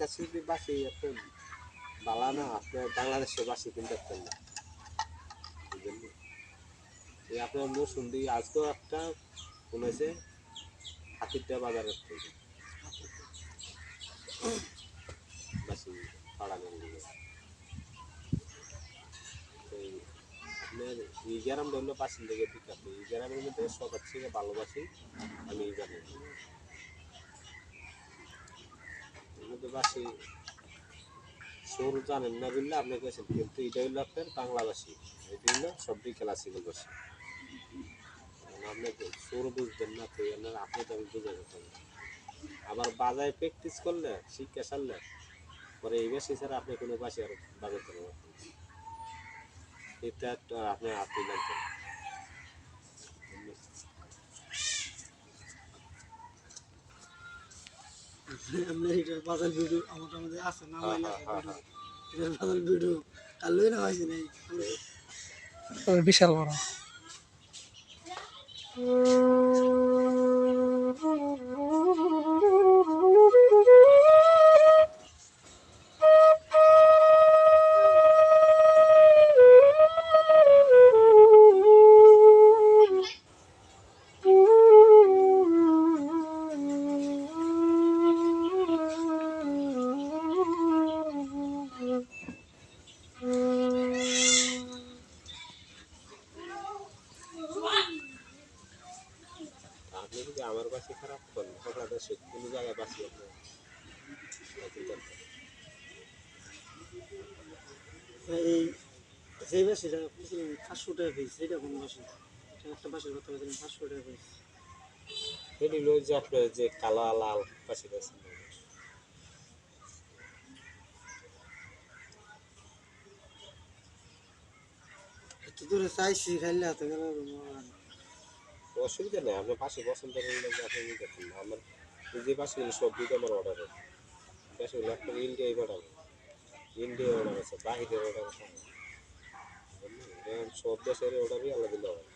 কাছে যদি বাসি এত বালা না, আপনার বাংলাদেশে বাসি কিনতে পারতেন না, বুঝলেন? এই আপনার মৌসুমদি আজকেও একটা শুনেছে হাতিরটা বাজারের থেকে বাসি পাড়ানোর দিকে। আপনার এই গ্রামটা হলো বাসির লেগে বিখ্যাত। এই গ্রামের মধ্যে সবার থেকে ভালোবাসি আমি এই গ্রামে এর মধ্যে বাসি সুর জানেন না বললে আপনি কেছেন, কিন্তু এটা হইলো আপনার বাংলাভাষী, এটা হইলো সবই ক্লাসিক্যাল ভাষী। আপনি সুর বুঝবেন না তো আপনি তো আমি বুঝে যেতাম না। আবার বাজায় প্র্যাকটিস করলে শিক্ষা সারলে পরে এই বেশি ছাড়া আপনি কোনো বাসি আর বাজাতে পারবেন না। এটা একটা আপনি আপনি লাগবেন। আপনার এটার বাজার ভিডিও আমার আমাদের আছে না মাইলে ভিডিও এটার বাজার ভিডিও কালই না হয়েছে নাই বিশাল বড় আপনি যদি আমার বাসি খারাপ করেন আপনাদের সে কোনো জায়গায় বাসি আপনার এই যে বাসিটা 500 টাকা পিস এটা কোন বাসি একটা বাসির কথা বলছিলেন 500 টাকা পিস এটি হলো যে আপনার যে কালো লাল বাসি আছে একটু দূরে চাইছি খাইলে হাতে গেল অসুবিধা নেই, আপনার পাশে পছন্দ করলে আপনি নিতে পারেন। আমার যে বাসিগুলো সব দিকে আমার অর্ডার আছে, বাসিগুলো আপনার ইন্ডিয়ায় পাঠাবো, ইন্ডিয়ায় অর্ডার আছে, বাহিরের অর্ডার আছে, সব দেশের অর্ডারই আলাদা দিলে হয়।